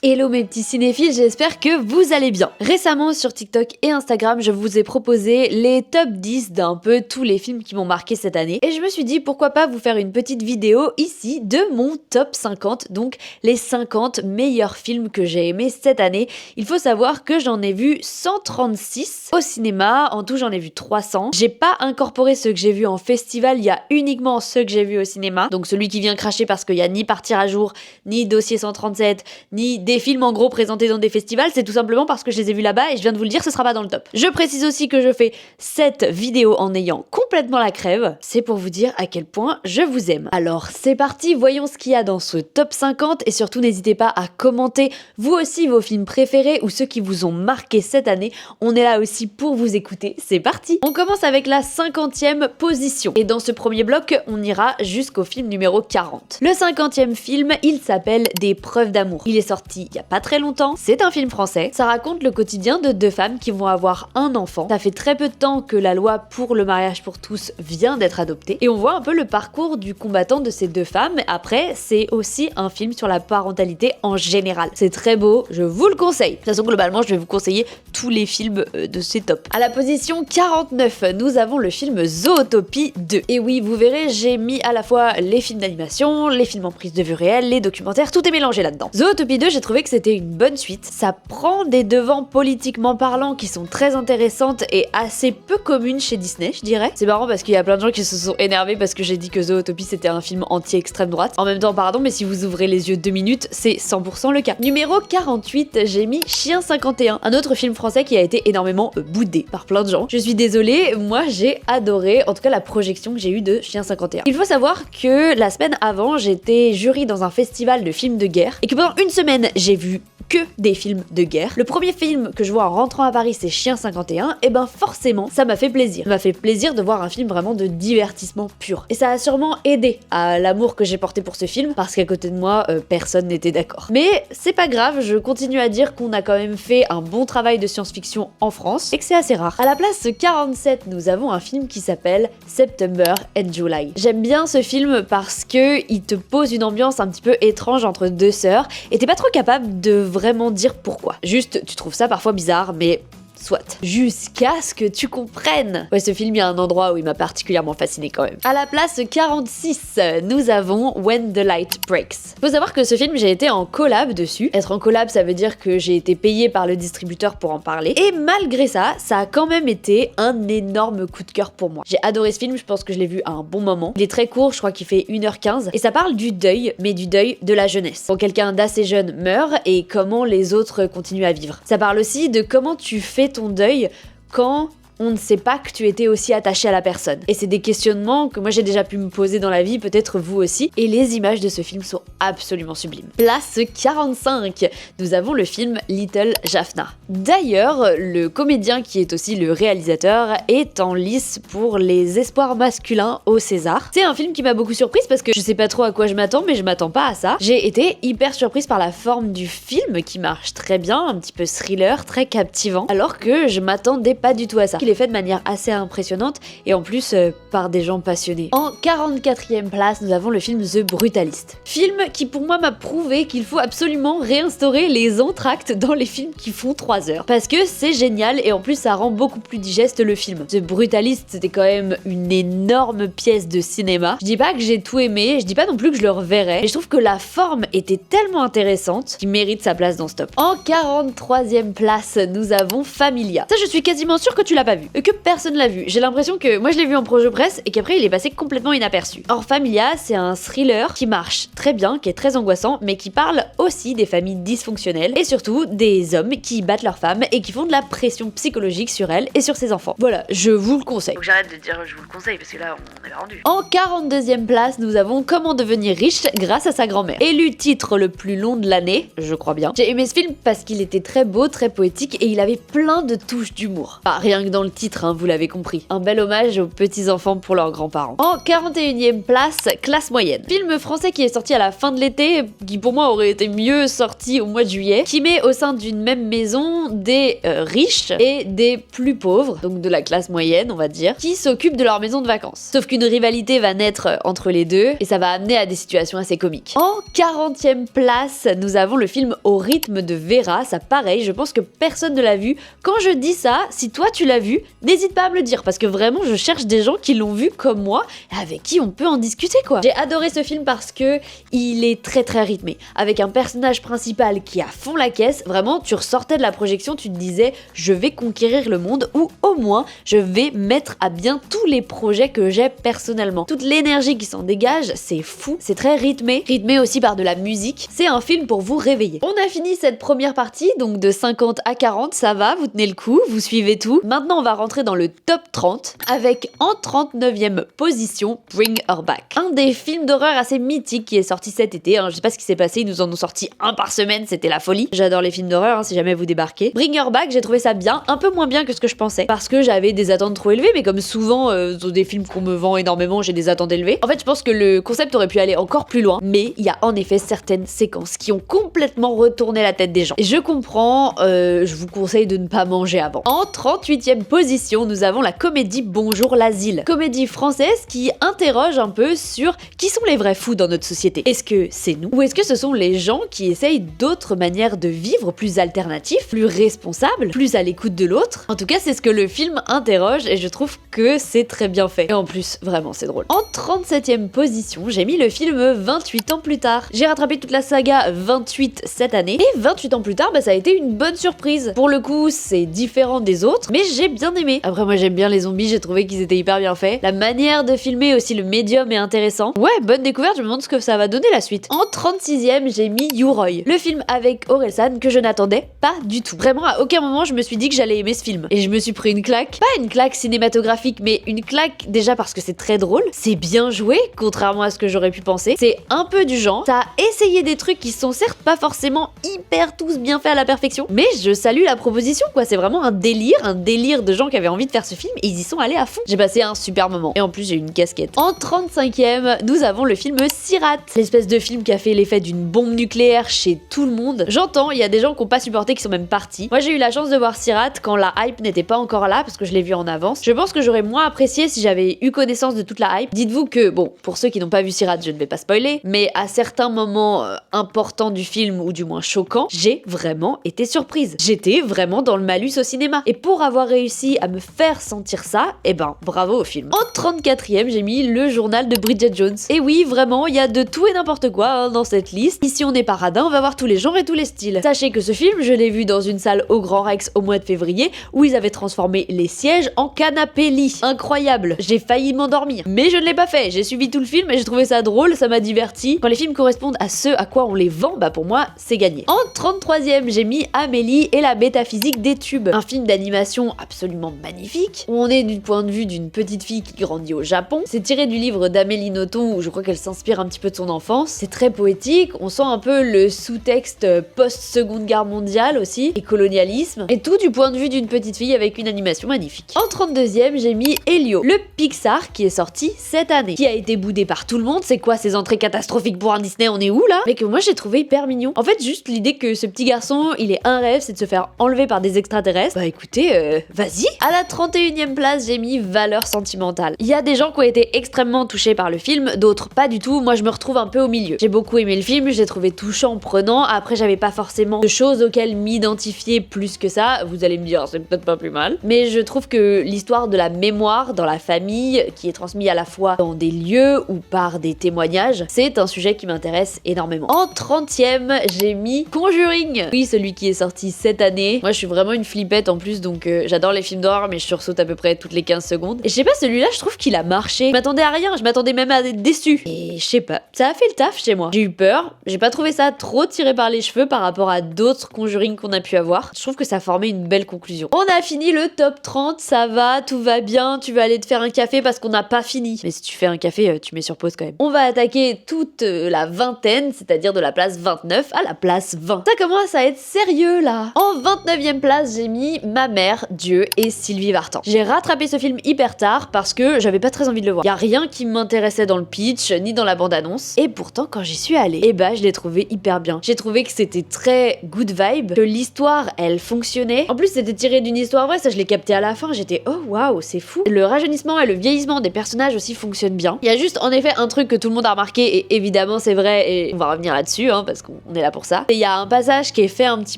Hello mes petits cinéphiles, j'espère que vous allez bien. Récemment sur TikTok et Instagram, je vous ai proposé les top 10 d'un peu tous les films qui m'ont marqué cette année. Et je me suis dit pourquoi pas vous faire une petite vidéo ici de mon top 50, donc les 50 meilleurs films que j'ai aimés cette année. Il faut savoir que j'en ai vu 136 au cinéma, en tout j'en ai vu 300. J'ai pas incorporé ceux que j'ai vus en festival, il y a uniquement ceux que j'ai vus au cinéma. Donc celui qui vient cracher parce qu'il y a ni Partir à jour, ni Dossier 137, ni des films en gros présentés dans des festivals, c'est tout simplement parce que je les ai vus là-bas et je viens de vous le dire, ce sera pas dans le top. Je précise aussi que je fais cette vidéo en ayant complètement la crève, c'est pour vous dire à quel point je vous aime. Alors c'est parti, voyons ce qu'il y a dans ce top 50 et surtout n'hésitez pas à commenter vous aussi vos films préférés ou ceux qui vous ont marqué cette année, on est là aussi pour vous écouter, c'est parti. On commence avec la 50e position et dans ce premier bloc, on ira jusqu'au film numéro 40. Le 50e film, il s'appelle Des preuves d'amour. Il est sorti il y a pas très longtemps, c'est un film français, ça raconte le quotidien de deux femmes qui vont avoir un enfant. Ça fait très peu de temps que la loi pour le mariage pour tous vient d'être adoptée et on voit un peu le parcours du combattant de ces deux femmes. Après, c'est aussi un film sur la parentalité en général. C'est très beau, je vous le conseille. De toute façon, globalement, je vais vous conseiller tous les films de ces tops. À la position 49, nous avons le film Zootopie 2. Et oui, vous verrez, j'ai mis à la fois les films d'animation, les films en prise de vue réelle, les documentaires, tout est mélangé là-dedans. Zootopie 2, j'ai trouvé que c'était une bonne suite. Ça prend des devants politiquement parlant qui sont très intéressantes et assez peu communes chez Disney, je dirais. C'est marrant parce qu'il y a plein de gens qui se sont énervés parce que j'ai dit que Zootopie c'était un film anti-extrême droite. En même temps, pardon, mais si vous ouvrez les yeux 2 minutes, c'est 100% le cas. Numéro 48, j'ai mis Chien 51, un autre film français qui a été énormément boudé par plein de gens. Je suis désolée, moi j'ai adoré, en tout cas la projection que j'ai eue de Chien 51. Il faut savoir que la semaine avant, j'étais jury dans un festival de films de guerre et que pendant une semaine, j'ai vu que des films de guerre. Le premier film que je vois en rentrant à Paris, c'est Chien 51, et ben forcément, ça m'a fait plaisir. Ça m'a fait plaisir de voir un film vraiment de divertissement pur. Et ça a sûrement aidé à l'amour que j'ai porté pour ce film, parce qu'à côté de moi, personne n'était d'accord. Mais c'est pas grave, je continue à dire qu'on a quand même fait un bon travail de science-fiction en France, et que c'est assez rare. À la place 47, nous avons un film qui s'appelle September and July. J'aime bien ce film parce que il te pose une ambiance un petit peu étrange entre deux sœurs, et t'es pas trop capable de vraiment dire pourquoi. Juste, tu trouves ça parfois bizarre, mais soit. Jusqu'à ce que tu comprennes. Ouais, ce film, il y a un endroit où il m'a particulièrement fasciné quand même. À la place 46, nous avons When the Light Breaks. Faut savoir que ce film, j'ai été en collab dessus. Être en collab, ça veut dire que j'ai été payée par le distributeur pour en parler. Et malgré ça, ça a quand même été un énorme coup de cœur pour moi. J'ai adoré ce film, je pense que je l'ai vu à un bon moment. Il est très court, je crois qu'il fait 1h15. Et ça parle du deuil, mais du deuil de la jeunesse. Quand quelqu'un d'assez jeune meurt et comment les autres continuent à vivre. Ça parle aussi de comment tu fais ton deuil quand on ne sait pas que tu étais aussi attaché à la personne. Et c'est des questionnements que moi j'ai déjà pu me poser dans la vie, peut-être vous aussi, et les images de ce film sont absolument sublimes. Place 45, nous avons le film Little Jaffna. D'ailleurs, le comédien qui est aussi le réalisateur est en lice pour les espoirs masculins au César. C'est un film qui m'a beaucoup surprise parce que je sais pas trop à quoi je m'attends, mais je m'attends pas à ça. J'ai été hyper surprise par la forme du film qui marche très bien, un petit peu thriller, très captivant, alors que je m'attendais pas du tout à ça. Il est fait de manière assez impressionnante et en plus par des gens passionnés. En 44e place, nous avons le film The Brutalist. Film qui pour moi m'a prouvé qu'il faut absolument réinstaurer les entr'actes dans les films qui font 3 heures. Parce que c'est génial et en plus ça rend beaucoup plus digeste le film. The Brutalist, c'était quand même une énorme pièce de cinéma. Je dis pas que j'ai tout aimé, je dis pas non plus que je le reverrai, mais je trouve que la forme était tellement intéressante qu'il mérite sa place dans ce top. En 43e place, nous avons Familia. Ça, je suis quasiment sûre que tu l'as pas vu. Que personne l'a vu. J'ai l'impression que moi je l'ai vu en projet presse et qu'après il est passé complètement inaperçu. Or Familia, c'est un thriller qui marche très bien, qui est très angoissant, mais qui parle aussi des familles dysfonctionnelles et surtout des hommes qui battent leurs femmes et qui font de la pression psychologique sur elles et sur ses enfants. Voilà, je vous le conseille. Faut que j'arrête de dire je vous le conseille parce que là on est rendu. En 42e place, nous avons Comment devenir riche grâce à sa grand-mère. Élu titre le plus long de l'année, je crois bien. J'ai aimé ce film parce qu'il était très beau, très poétique et il avait plein de touches d'humour. Rien que dans le titre, hein, vous l'avez compris. Un bel hommage aux petits-enfants pour leurs grands-parents. En 41e place, Classe moyenne. Film français qui est sorti à la fin de l'été, qui pour moi aurait été mieux sorti au mois de juillet, qui met au sein d'une même maison des riches et des plus pauvres, donc de la classe moyenne on va dire, qui s'occupent de leur maison de vacances. Sauf qu'une rivalité va naître entre les deux et ça va amener à des situations assez comiques. En 40e place, nous avons le film Au rythme de Vera. Ça pareil, je pense que personne ne l'a vu. Quand je dis ça, si toi tu l'as vu, n'hésite pas à me le dire parce que vraiment je cherche des gens qui l'ont vu comme moi et avec qui on peut en discuter quoi. J'ai adoré ce film parce que il est très rythmé, avec un personnage principal qui a fond la caisse. Vraiment, tu ressortais de la projection, tu te disais je vais conquérir le monde ou au moins je vais mettre à bien tous les projets que j'ai personnellement. Toute l'énergie qui s'en dégage, c'est fou, c'est très rythmé aussi par de la musique. C'est un film pour vous réveiller. On a fini cette première partie, donc de 50 à 40, ça va, vous tenez le coup, vous suivez tout. Maintenant, on va rentrer dans le top 30 avec en 39e position Bring Her Back. Un des films d'horreur assez mythiques qui est sorti cet été, hein. Je sais pas ce qui s'est passé, ils nous en ont sorti un par semaine, c'était la folie. J'adore les films d'horreur, hein, si jamais vous débarquez. Bring Her Back, j'ai trouvé ça bien, un peu moins bien que ce que je pensais, parce que j'avais des attentes trop élevées, mais comme souvent dans des films qu'on me vend énormément, j'ai des attentes élevées. En fait, je pense que le concept aurait pu aller encore plus loin, mais il y a en effet certaines séquences qui ont complètement retourné la tête des gens. Et je comprends, je vous conseille de ne pas manger avant. En 38e position, nous avons la comédie Bonjour l'asile. Comédie française qui interroge un peu sur qui sont les vrais fous dans notre société. Est-ce que c'est nous ou est-ce que ce sont les gens qui essayent d'autres manières de vivre, plus alternatives, plus responsables, plus à l'écoute de l'autre? En tout cas, c'est ce que le film interroge et je trouve que c'est très bien fait. Et en plus, vraiment, c'est drôle. En 37e position, j'ai mis le film 28 ans plus tard. J'ai rattrapé toute la saga 28 cette année et 28 ans plus tard, bah, ça a été une bonne surprise. Pour le coup, c'est différent des autres, mais j'ai bien aimé. Après, moi, j'aime bien les zombies, j'ai trouvé qu'ils étaient hyper bien faits. La manière de filmer aussi, le médium est intéressant. Ouais, bonne découverte, je me demande ce que ça va donner la suite. En 36e, j'ai mis You-Roy, le film avec Orelsan que je n'attendais pas du tout. Vraiment, à aucun moment, je me suis dit que j'allais aimer ce film. Et je me suis pris une claque. Pas une claque cinématographique, mais une claque déjà parce que c'est très drôle. C'est bien joué, contrairement à ce que j'aurais pu penser. C'est un peu du genre. Ça a essayé des trucs qui sont certes pas forcément hyper tous bien faits à la perfection, mais je salue la proposition, quoi. C'est vraiment un délire de gens qui avaient envie de faire ce film et ils y sont allés à fond. J'ai passé un super moment. Et en plus, j'ai eu une casquette. En 35e, nous avons le film Sirat. L'espèce de film qui a fait l'effet d'une bombe nucléaire chez tout le monde. J'entends, il y a des gens qui n'ont pas supporté, qui sont même partis. Moi, j'ai eu la chance de voir Sirat quand la hype n'était pas encore là, parce que je l'ai vu en avance. Je pense que j'aurais moins apprécié si j'avais eu connaissance de toute la hype. Dites-vous que, bon, pour ceux qui n'ont pas vu Sirat, je ne vais pas spoiler, mais à certains moments importants du film, ou du moins choquants, j'ai vraiment été surprise. J'étais vraiment dans le malus au cinéma. Et pour avoir réussi à me faire sentir ça, eh ben, bravo au film. En 34e, j'ai mis Le journal de Bridget Jones. Et oui, vraiment, il y a de tout et n'importe quoi hein, dans cette liste. Ici, on est pas radin, on va voir tous les genres et tous les styles. Sachez que ce film, je l'ai vu dans une salle au Grand Rex au mois de février, où ils avaient transformé les sièges en canapé-lit. Incroyable. J'ai failli m'endormir. Mais je ne l'ai pas fait. J'ai suivi tout le film et j'ai trouvé ça drôle, ça m'a diverti. Quand les films correspondent à ce à quoi on les vend, bah pour moi, c'est gagné. En 33e, j'ai mis Amélie et la métaphysique des tubes. Un film d'animation absolument magnifique, où on est du point de vue d'une petite fille qui grandit au Japon. C'est tiré du livre d'Amélie Nothomb, où je crois qu'elle s'inspire un petit peu de son enfance. C'est très poétique, on sent un peu le sous-texte post-seconde guerre mondiale aussi, et colonialisme, et tout du point de vue d'une petite fille avec une animation magnifique. En 32e, j'ai mis Elio, le Pixar qui est sorti cette année, qui a été boudé par tout le monde. C'est quoi ces entrées catastrophiques pour un Disney, on est où là? Mais que moi j'ai trouvé hyper mignon. En fait, juste l'idée que ce petit garçon, il est un rêve, c'est de se faire enlever par des extraterrestres. Bah écoutez, vas-y. À la 31e place, j'ai mis Valeurs sentimentales. Il y a des gens qui ont été extrêmement touchés par le film, d'autres pas du tout. Moi, je me retrouve un peu au milieu. J'ai beaucoup aimé le film, je l'ai trouvé touchant, prenant. Après, j'avais pas forcément de choses auxquelles m'identifier plus que ça. Vous allez me dire, c'est peut-être pas plus mal. Mais je trouve que l'histoire de la mémoire dans la famille, qui est transmise à la fois dans des lieux ou par des témoignages, c'est un sujet qui m'intéresse énormément. En 30e, j'ai mis Conjuring. Oui, celui qui est sorti cette année. Moi, je suis vraiment une flippette en plus, donc j'adore les films d'horreur, mais je sursaute à peu près toutes les 15 secondes. Et je sais pas, celui-là, je trouve qu'il a marché. Je m'attendais à rien, je m'attendais même à être déçue. Et je sais pas, ça a fait le taf chez moi. J'ai eu peur, j'ai pas trouvé ça trop tiré par les cheveux par rapport à d'autres Conjuring qu'on a pu avoir. Je trouve que ça formait une belle conclusion. On a fini le top 30, ça va, tout va bien, tu vas aller te faire un café parce qu'on n'a pas fini. Mais si tu fais un café, tu mets sur pause quand même. On va attaquer toute la vingtaine, c'est-à-dire de la place 29 à la place 20. Ça commence à être sérieux là. En 29e place, j'ai mis Ma mère, Dieu et Sylvie Vartan. J'ai rattrapé ce film hyper tard parce que j'avais pas très envie de le voir. Y a rien qui m'intéressait dans le pitch ni dans la bande-annonce. Et pourtant, quand j'y suis allée, je l'ai trouvé hyper bien. J'ai trouvé que c'était très good vibe, que l'histoire, elle fonctionnait. En plus, c'était tiré d'une histoire vraie, ça je l'ai capté à la fin. J'étais oh waouh, c'est fou. Le rajeunissement et le vieillissement des personnages aussi fonctionnent bien. Il y a juste en effet un truc que tout le monde a remarqué et évidemment c'est vrai et on va revenir là-dessus parce qu'on est là pour ça. Il y a un passage qui est fait un petit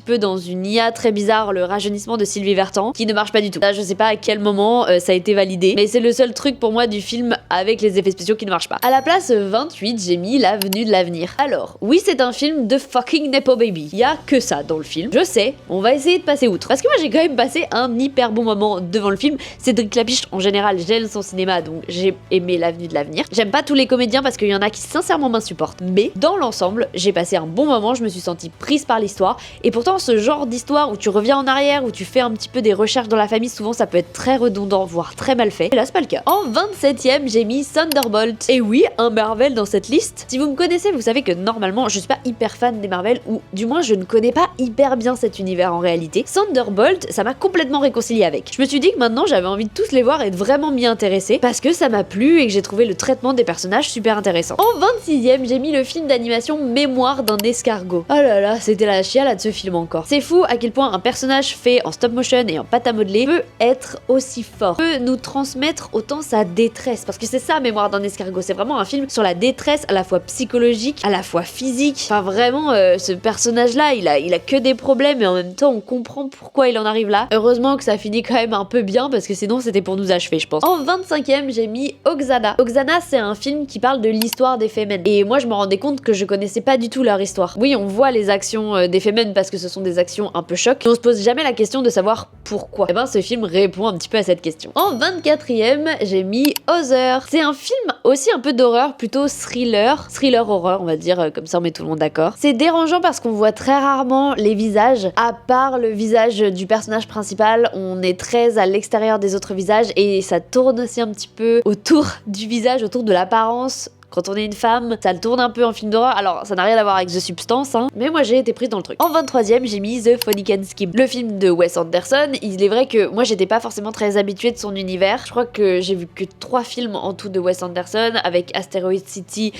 peu dans une IA très bizarre, le rajeunissement de Sylvie Vartan, qui ne marche pas du tout. Là, je sais pas à quel moment ça a été validé, mais c'est le seul truc pour moi du film avec les effets spéciaux qui ne marchent pas. À la place 28, j'ai mis L'avenue de l'avenir. Alors, oui, c'est un film de fucking Nepo Baby. Il y a que ça dans le film. Je sais, on va essayer de passer outre. Parce que moi, j'ai quand même passé un hyper bon moment devant le film. Cédric Clapiche, en général, j'aime son cinéma, donc j'ai aimé L'avenue de l'avenir. J'aime pas tous les comédiens parce qu'il y en a qui sincèrement m'insupportent. Mais dans l'ensemble, j'ai passé un bon moment, je me suis sentie prise par l'histoire. Et pourtant, ce genre d'histoire où tu reviens en arrière, où tu fais un petit peu des recherches dans la famille, souvent ça peut être très redondant, voire très mal fait. Et là, c'est pas le cas. En 27ème, j'ai mis Thunderbolt. Et oui, un Marvel dans cette liste. Si vous me connaissez, vous savez que normalement, je suis pas hyper fan des Marvel, ou du moins, je ne connais pas hyper bien cet univers en réalité. Thunderbolt, ça m'a complètement réconcilié avec. Je me suis dit que maintenant, j'avais envie de tous les voir et de vraiment m'y intéresser, parce que ça m'a plu et que j'ai trouvé le traitement des personnages super intéressant. En 26ème, j'ai mis le film d'animation Mémoire d'un escargot. Oh là là, c'était la chialade de ce film encore. C'est fou à quel point un personnage fait en stop motion et en pâte à modeler peut être aussi fort, peut nous transmettre autant sa détresse, parce que c'est ça Mémoire d'un escargot, c'est vraiment un film sur la détresse à la fois psychologique, à la fois physique. Enfin vraiment, ce personnage-là, il a que des problèmes et en même temps on comprend pourquoi il en arrive là. Heureusement que ça finit quand même un peu bien parce que sinon c'était pour nous achever, je pense. En 25ème, j'ai mis Oksana. Oksana, c'est un film qui parle de l'histoire des Femen. Et moi je me rendais compte que je connaissais pas du tout leur histoire. Oui, on voit les actions des Femen parce que ce sont des actions un peu choc, mais on se pose jamais la question de savoir pourquoi. Et ben ce film répond un petit peu à cette question. En 24ème, j'ai mis Other. C'est un film aussi un peu d'horreur, plutôt thriller horreur, on va dire, comme ça on met tout le monde d'accord. C'est dérangeant parce qu'on voit très rarement les visages, à part le visage du personnage principal, on est très à l'extérieur des autres visages et ça tourne aussi un petit peu autour du visage, autour de l'apparence. Quand on est une femme, ça le tourne un peu en film d'horreur. Alors, ça n'a rien à voir avec The Substance, mais moi j'ai été prise dans le truc. En 23ème, j'ai mis The Funnican Scheme, le film de Wes Anderson. Il est vrai que moi j'étais pas forcément très habituée de son univers. Je crois que j'ai vu que 3 films en tout de Wes Anderson, avec Asteroid City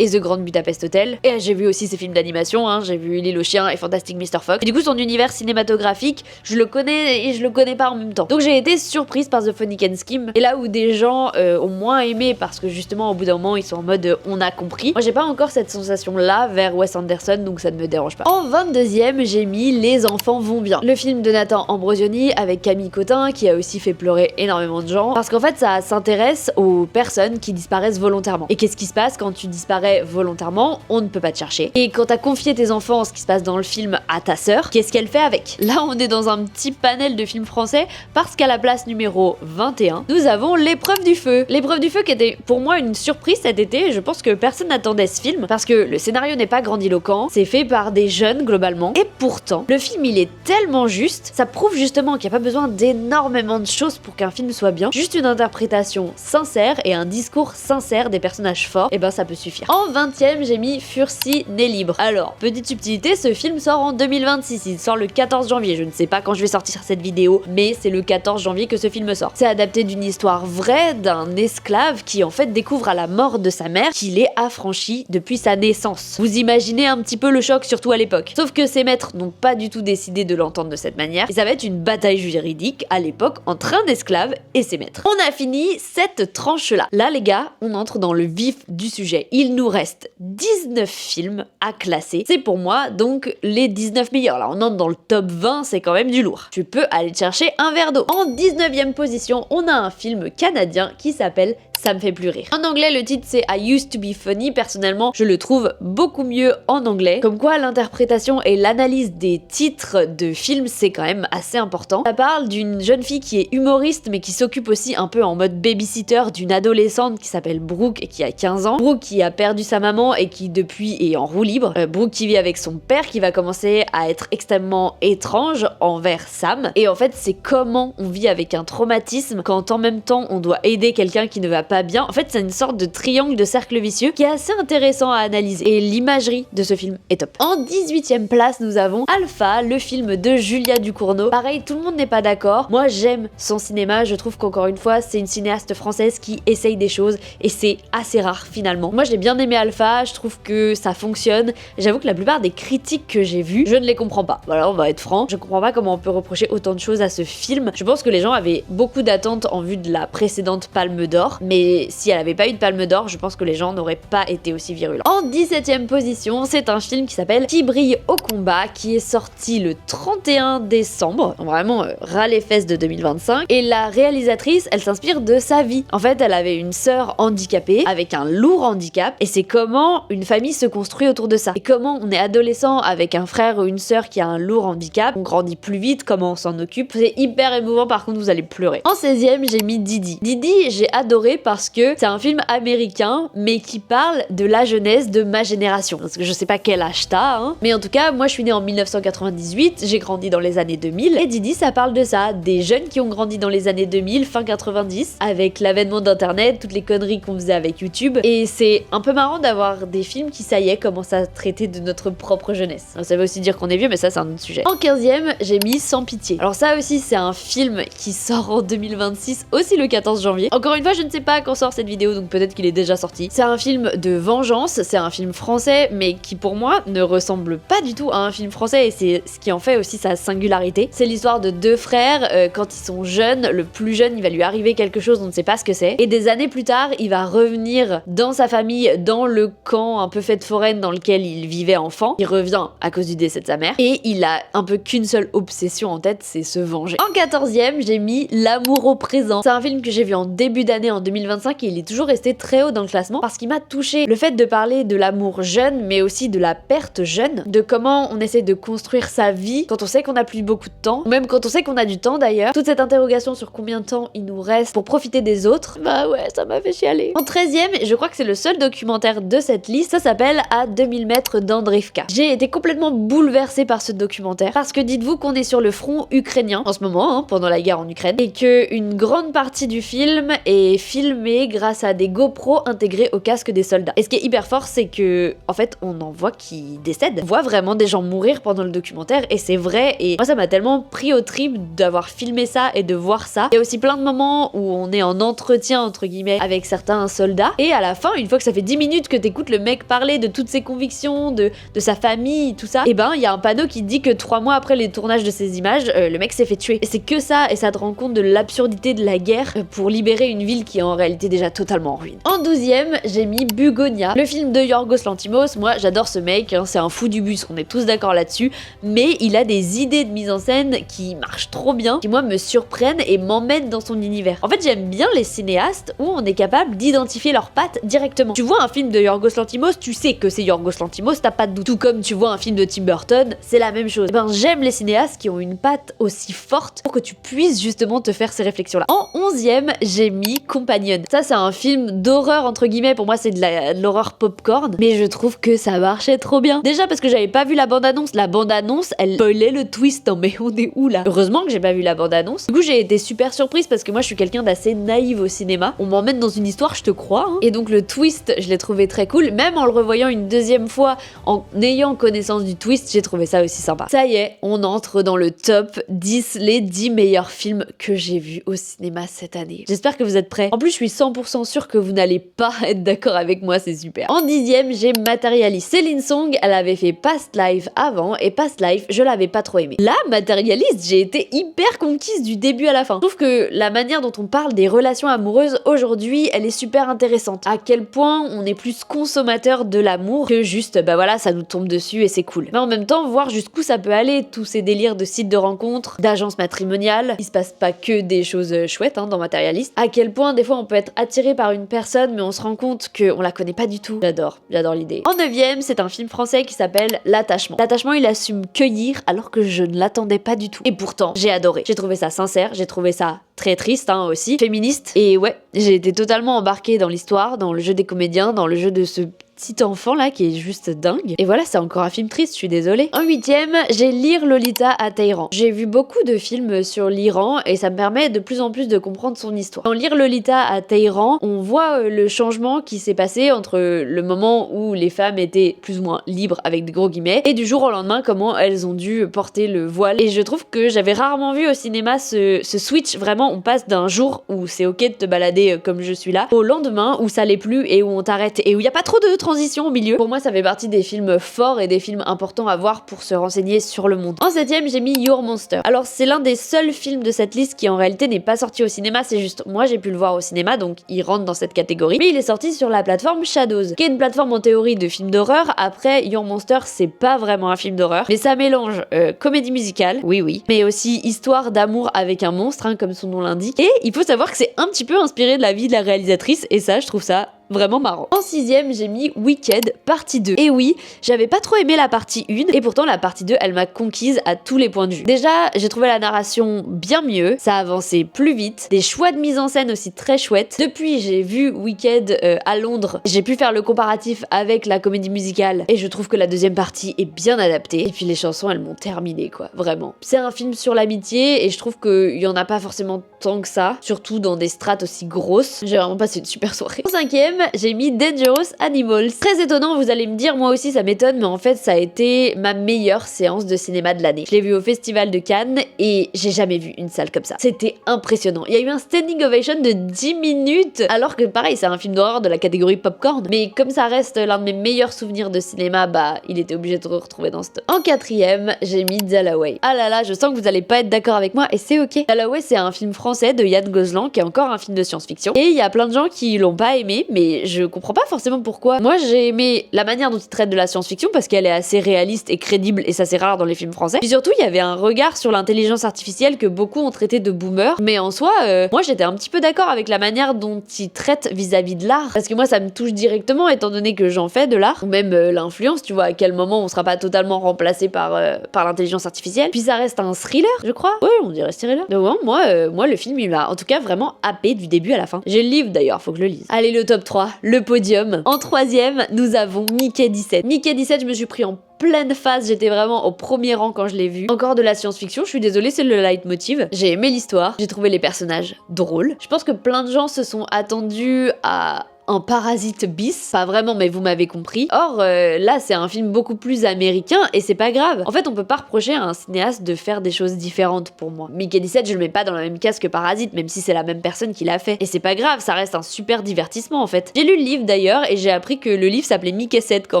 et The Grand Budapest Hotel. Et j'ai vu aussi ses films d'animation, j'ai vu L'île aux chiens et Fantastic Mr. Fox. Et du coup, son univers cinématographique, je le connais et je le connais pas en même temps. Donc j'ai été surprise par The Funnican Scheme. Et là où des gens ont moins aimé parce que justement, au bout d'un moment, ils sont en mode on a compris. Moi, j'ai pas encore cette sensation-là vers Wes Anderson, donc ça ne me dérange pas. En 22ème, j'ai mis Les enfants vont bien. Le film de Nathan Ambrosioni avec Camille Cotin, qui a aussi fait pleurer énormément de gens. Parce qu'en fait, ça s'intéresse aux personnes qui disparaissent volontairement. Et qu'est-ce qui se passe quand tu disparais volontairement? On ne peut pas te chercher. Et quand t'as confié tes enfants, ce qui se passe dans le film, à ta sœur, qu'est-ce qu'elle fait avec? Là, on est dans un petit panel de films français parce qu'à la place numéro 21, nous avons L'épreuve du feu. L'épreuve du feu qui était pour moi une surprise cet été. Je pense que personne n'attendait ce film parce que le scénario n'est pas grandiloquent, c'est fait par des jeunes globalement. Et pourtant, le film il est tellement juste, ça prouve justement qu'il n'y a pas besoin d'énormément de choses pour qu'un film soit bien. Juste une interprétation sincère et un discours sincère des personnages forts, et ben ça peut suffire. En 20ème, j'ai mis Furcy né libre. Alors, petite subtilité, ce film sort en 2026, il sort le 14 janvier. Je ne sais pas quand je vais sortir cette vidéo, mais c'est le 14 janvier que ce film sort. C'est adapté d'une histoire vraie d'un esclave qui en fait découvre à la mort de sa mère qu'il est affranchi depuis sa naissance. Vous imaginez un petit peu le choc, surtout à l'époque. Sauf que ses maîtres n'ont pas du tout décidé de l'entendre de cette manière, et ça va être une bataille juridique à l'époque entre un esclave et ses maîtres. On a fini cette tranche-là. Là, les gars, on entre dans le vif du sujet. Il nous reste 19 films à classer. C'est pour moi donc les 19 meilleurs. Là, on entre dans le top 20, c'est quand même du lourd. Tu peux aller te chercher un verre d'eau. En 19ème position, on a un film canadien qui s'appelle Ça me fait plus rire. En anglais, le titre c'est I Used to Be Funny. Personnellement, je le trouve beaucoup mieux en anglais. Comme quoi, l'interprétation et l'analyse des titres de films, c'est quand même assez important. Ça parle d'une jeune fille qui est humoriste, mais qui s'occupe aussi un peu en mode babysitter d'une adolescente qui s'appelle Brooke et qui a 15 ans. Brooke qui a perdu perdu sa maman et qui depuis est en roue libre. Brooke qui vit avec son père qui va commencer à être extrêmement étrange envers Sam. Et en fait, c'est comment on vit avec un traumatisme quand en même temps on doit aider quelqu'un qui ne va pas bien. En fait, c'est une sorte de triangle de cercle vicieux qui est assez intéressant à analyser. Et l'imagerie de ce film est top. En 18e place, nous avons Alpha, le film de Julia Ducournau. Pareil, tout le monde n'est pas d'accord. Moi, j'aime son cinéma. Je trouve qu'encore une fois, c'est une cinéaste française qui essaye des choses et c'est assez rare finalement. Moi, j'ai bien aimé Alpha. Je trouve que ça fonctionne. J'avoue que la plupart des critiques que j'ai vues, je ne les comprends pas. Voilà, on va être franc. Je comprends pas comment on peut reprocher autant de choses à ce film. Je pense que les gens avaient beaucoup d'attentes en vue de la précédente Palme d'Or, mais si elle avait pas eu de Palme d'Or, je pense que les gens n'auraient pas été aussi virulents. En 17e position, c'est un film qui s'appelle Qui brille au combat, qui est sorti le 31 décembre, donc vraiment ras les fesses de 2025, et la réalisatrice, elle s'inspire de sa vie. En fait, elle avait une sœur handicapée, avec un lourd handicap, et c'est comment une famille se construit autour de ça. Et comment on est adolescent avec un frère ou une sœur qui a un lourd handicap, on grandit plus vite, comment on s'en occupe. C'est hyper émouvant, par contre vous allez pleurer. En 16e, j'ai mis Didi. Didi, j'ai adoré parce que c'est un film américain, mais qui parle de la jeunesse de ma génération. Parce que je sais pas quel âge t'as, hein. Mais en tout cas, moi je suis née en 1998, j'ai grandi dans les années 2000, et Didi, ça parle de ça, des jeunes qui ont grandi dans les années 2000, fin 90, avec l'avènement d'internet, toutes les conneries qu'on faisait avec YouTube, et c'est un peu marrant d'avoir des films qui, ça y est, commencent à traiter de notre propre jeunesse. Ça veut aussi dire qu'on est vieux, mais ça c'est un autre sujet. En 15e, j'ai mis Sans pitié. Alors ça aussi, c'est un film qui sort en 2026, aussi le 14 janvier. Encore une fois, je ne sais pas quand sort cette vidéo, donc peut-être qu'il est déjà sorti. C'est un film de vengeance, c'est un film français, mais qui pour moi ne ressemble pas du tout à un film français, et c'est ce qui en fait aussi sa singularité. C'est l'histoire de deux frères, quand ils sont jeunes, le plus jeune, il va lui arriver quelque chose, on ne sait pas ce que c'est, et des années plus tard, il va revenir dans sa famille, dans le camp un peu fête foraine dans lequel il vivait enfant. Il revient à cause du décès de sa mère, et il a un peu qu'une seule obsession en tête, c'est se venger. En 14e, j'ai mis L'amour au présent. C'est un film que j'ai vu en début d'année en 2025 et il est toujours resté très haut dans le classement parce qu'il m'a touché. Le fait de parler de l'amour jeune, mais aussi de la perte jeune, de comment on essaie de construire sa vie quand on sait qu'on n'a plus beaucoup de temps, ou même quand on sait qu'on a du temps d'ailleurs. Toute cette interrogation sur combien de temps il nous reste pour profiter des autres, bah ouais, ça m'a fait chialer. En 13e, je crois que c'est le seul documentaire de cette liste, ça s'appelle À 2000 mètres d'Andreevka. J'ai été complètement bouleversée par ce documentaire parce que dites-vous qu'on est sur le front ukrainien en ce moment, hein, pendant la guerre en Ukraine, et que une grande partie du film est filmée grâce à des GoPro intégrés au casque des soldats. Et ce qui est hyper fort, c'est que en fait, on en voit qui décèdent. On voit vraiment des gens mourir pendant le documentaire et c'est vrai. Et moi, ça m'a tellement pris au trip d'avoir filmé ça et de voir ça. Il y a aussi plein de moments où on est en entretien entre guillemets avec certains soldats et à la fin, une fois que ça fait 10 minutes que t'écoutes le mec parler de toutes ses convictions, de sa famille, tout ça, et ben il y a un panneau qui dit que 3 mois après les tournages de ces images, le mec s'est fait tuer. Et c'est que ça, et ça te rend compte de l'absurdité de la guerre pour libérer une ville qui est en réalité déjà totalement en ruine. En 12e, j'ai mis Bugonia, le film de Yorgos Lanthimos. Moi j'adore ce mec, hein, c'est un fou du bus, on est tous d'accord là-dessus, mais il a des idées de mise en scène qui marchent trop bien, qui moi me surprennent et m'emmènent dans son univers. En fait j'aime bien les cinéastes où on est capable d'identifier leurs pattes directement. Tu vois un film de Yorgos Lanthimos, tu sais que c'est Yorgos Lanthimos, t'as pas de doute. Tout comme tu vois un film de Tim Burton, c'est la même chose. Et ben j'aime les cinéastes qui ont une patte aussi forte pour que tu puisses justement te faire ces réflexions là. En 11e, j'ai mis Companion. Ça c'est un film d'horreur entre guillemets, pour moi c'est de l'horreur popcorn, mais je trouve que ça marchait trop bien. Déjà parce que j'avais pas vu la bande-annonce. La bande-annonce, elle spoilait le twist. Non mais on est où là? Heureusement que j'ai pas vu la bande-annonce. Du coup j'ai été super surprise parce que moi je suis quelqu'un d'assez naïve au cinéma. On m'emmène dans une histoire, je te crois, hein. Et donc le twist, je l'ai trouvé très cool. Même en le revoyant une deuxième fois, en ayant connaissance du twist, j'ai trouvé ça aussi sympa. Ça y est, on entre dans le top 10, les 10 meilleurs films que j'ai vus au cinéma cette année. J'espère que vous êtes prêts. En plus, je suis 100% sûre que vous n'allez pas être d'accord avec moi, c'est super. En 10e, j'ai Materialist. Céline Song, elle avait fait Past Life avant, et Past Life, je l'avais pas trop aimé. Là, Materialist, j'ai été hyper conquise du début à la fin. Je trouve que la manière dont on parle des relations amoureuses aujourd'hui, elle est super intéressante. À quel point on est plus consommateur de l'amour que juste, bah voilà, ça nous tombe dessus et c'est cool. Mais en même temps, voir jusqu'où ça peut aller, tous ces délires de sites de rencontres, d'agences matrimoniales, il se passe pas que des choses chouettes hein, dans Materialist. À quel point des fois on peut être attiré par une personne mais on se rend compte qu'on la connaît pas du tout. J'adore l'idée. En 9e, c'est un film français qui s'appelle L'attachement. L'attachement, il assume cueillir alors que je ne l'attendais pas du tout. Et pourtant, j'ai adoré. J'ai trouvé ça sincère, j'ai trouvé ça très triste hein, aussi, féministe. Et ouais, j'ai été totalement embarquée dans l'histoire, dans le jeu des comédiens, dans le jeu de ce petit enfant là qui est juste dingue. Et voilà, c'est encore un film triste, je suis désolée. En 8ème, j'ai Lire Lolita à Téhéran. J'ai vu beaucoup de films sur l'Iran et ça me permet de plus en plus de comprendre son histoire. Dans Lire Lolita à Téhéran, on voit le changement qui s'est passé entre le moment où les femmes étaient plus ou moins libres avec des gros guillemets et du jour au lendemain comment elles ont dû porter le voile. Et je trouve que j'avais rarement vu au cinéma ce switch. Vraiment, on passe d'un jour où c'est ok de te balader comme je suis là au lendemain où ça l'est plus et où on t'arrête et où il n'y a pas trop de transition au milieu. Pour moi, ça fait partie des films forts et des films importants à voir pour se renseigner sur le monde. En 7ème, j'ai mis Your Monster. Alors, c'est l'un des seuls films de cette liste qui en réalité n'est pas sorti au cinéma, c'est juste moi j'ai pu le voir au cinéma, donc il rentre dans cette catégorie. Mais il est sorti sur la plateforme Shadows, qui est une plateforme en théorie de films d'horreur. Après, Your Monster, c'est pas vraiment un film d'horreur, mais ça mélange comédie musicale, oui, mais aussi histoire d'amour avec un monstre, hein, comme son nom l'indique. Et il faut savoir que c'est un petit peu inspiré de la vie de la réalisatrice, et ça, je trouve ça vraiment marrant. En 6ème, j'ai mis Wicked partie 2. Et oui, j'avais pas trop aimé la partie 1 et pourtant la partie 2, elle m'a conquise à tous les points de vue. Déjà, j'ai trouvé la narration bien mieux, ça avançait plus vite, des choix de mise en scène aussi très chouettes. Depuis, j'ai vu Wicked à Londres, j'ai pu faire le comparatif avec la comédie musicale et je trouve que la deuxième partie est bien adaptée. Et puis les chansons, elles m'ont terminé quoi, vraiment. C'est un film sur l'amitié et je trouve qu'il y en a pas forcément tant que ça, surtout dans des strates aussi grosses. J'ai vraiment passé une super soirée. En 5ème, j'ai mis Dangerous Animals. Très étonnant, vous allez me dire, moi aussi ça m'étonne, mais en fait ça a été ma meilleure séance de cinéma de l'année. Je l'ai vu au Festival de Cannes et j'ai jamais vu une salle comme ça. C'était impressionnant. Il y a eu un standing ovation de 10 minutes, alors que pareil, c'est un film d'horreur de la catégorie popcorn, mais comme ça reste l'un de mes meilleurs souvenirs de cinéma, bah il était obligé de se retrouver dans ce top. En 4ème, j'ai mis Dalloway. Ah là là, je sens que vous allez pas être d'accord avec moi et c'est ok. Dalloway, c'est un film français de Yann Gozlan, qui est encore un film de science-fiction. Et il y a plein de gens qui l'ont pas aimé, mais je comprends pas forcément pourquoi. Moi, j'ai aimé la manière dont il traite de la science-fiction parce qu'elle est assez réaliste et crédible et ça c'est rare dans les films français. Puis surtout, il y avait un regard sur l'intelligence artificielle que beaucoup ont traité de boomer. Mais en soi, moi j'étais un petit peu d'accord avec la manière dont il traite vis-à-vis de l'art. Parce que moi, ça me touche directement étant donné que j'en fais de l'art. Ou même l'influence, tu vois, à quel moment on sera pas totalement remplacé par l'intelligence artificielle. Puis ça reste un thriller, je crois. Ouais, on dirait thriller. Donc ouais, moi le film, il m'a en tout cas vraiment happé du début à la fin. J'ai le livre d'ailleurs, faut que je le lise. Allez, le top 3, le podium. En 3ème, nous avons Mickey 17. Mickey 17, je me suis pris en pleine phase, j'étais vraiment au premier rang quand je l'ai vu. Encore de la science-fiction, je suis désolée, c'est le leitmotiv. J'ai aimé l'histoire, j'ai trouvé les personnages drôles. Je pense que plein de gens se sont attendus à un Parasite bis, pas vraiment mais vous m'avez compris. Or là c'est un film beaucoup plus américain et c'est pas grave. En fait on peut pas reprocher à un cinéaste de faire des choses différentes pour moi. Mickey 17 je le mets pas dans la même case que Parasite même si c'est la même personne qui l'a fait. Et c'est pas grave, ça reste un super divertissement en fait. J'ai lu le livre d'ailleurs et j'ai appris que le livre s'appelait Mickey 7, qu'en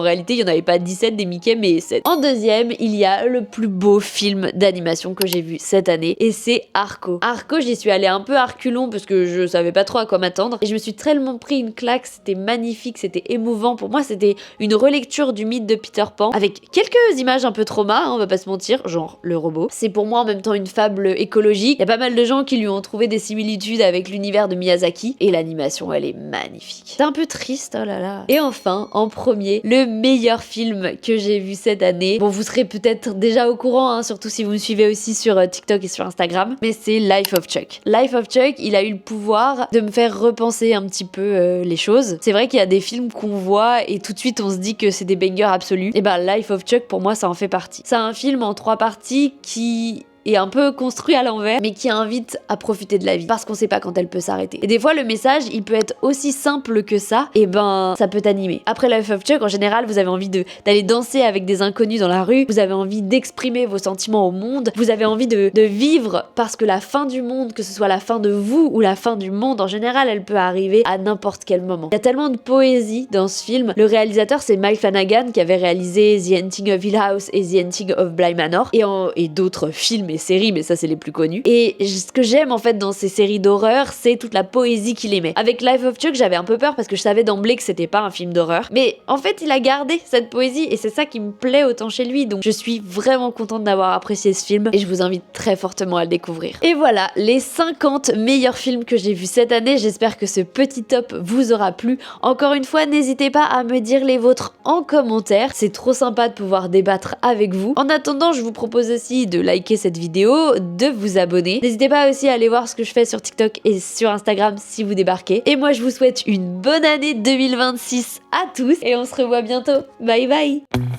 réalité il y en avait pas 17 des Mickey mais 7. En 2ème il y a le plus beau film d'animation que j'ai vu cette année et c'est Arco. Arco j'y suis allée un peu à reculons parce que je savais pas trop à quoi m'attendre et je me suis tellement pris une claque. C'était magnifique, c'était émouvant. Pour moi, c'était une relecture du mythe de Peter Pan avec quelques images un peu trauma, hein, on va pas se mentir, genre le robot. C'est pour moi en même temps une fable écologique. Il y a pas mal de gens qui lui ont trouvé des similitudes avec l'univers de Miyazaki et l'animation, elle est magnifique. C'est un peu triste, oh là là. Et enfin, en premier, le meilleur film que j'ai vu cette année. Bon, vous serez peut-être déjà au courant, hein, surtout si vous me suivez aussi sur TikTok et sur Instagram, mais c'est Life of Chuck. Life of Chuck, il a eu le pouvoir de me faire repenser un petit peu les choses. C'est vrai qu'il y a des films qu'on voit et tout de suite on se dit que c'est des bangers absolus. Et bah Life of Chuck pour moi ça en fait partie. C'est un film en 3 parties qui est un peu construit à l'envers, mais qui invite à profiter de la vie, parce qu'on sait pas quand elle peut s'arrêter. Et des fois, le message, il peut être aussi simple que ça, et ben, ça peut t'animer. Après Life of Chuck, en général, vous avez envie d'aller danser avec des inconnus dans la rue, vous avez envie d'exprimer vos sentiments au monde, vous avez envie de vivre, parce que la fin du monde, que ce soit la fin de vous ou la fin du monde, en général, elle peut arriver à n'importe quel moment. Il y a tellement de poésie dans ce film. Le réalisateur, c'est Mike Flanagan, qui avait réalisé The Haunting of Hill House et The Haunting of Bly Manor, et d'autres films et séries, mais ça c'est les plus connus. Et ce que j'aime en fait dans ces séries d'horreur, c'est toute la poésie qu'il émet. Avec Life of Chuck, j'avais un peu peur parce que je savais d'emblée que c'était pas un film d'horreur, mais en fait il a gardé cette poésie et c'est ça qui me plaît autant chez lui, donc je suis vraiment contente d'avoir apprécié ce film et je vous invite très fortement à le découvrir. Et voilà, les 50 meilleurs films que j'ai vus cette année, j'espère que ce petit top vous aura plu. Encore une fois, n'hésitez pas à me dire les vôtres en commentaire, c'est trop sympa de pouvoir débattre avec vous. En attendant, je vous propose aussi de liker cette vidéo, de vous abonner. N'hésitez pas aussi à aller voir ce que je fais sur TikTok et sur Instagram si vous débarquez. Et moi je vous souhaite une bonne année 2026 à tous et on se revoit bientôt. Bye bye.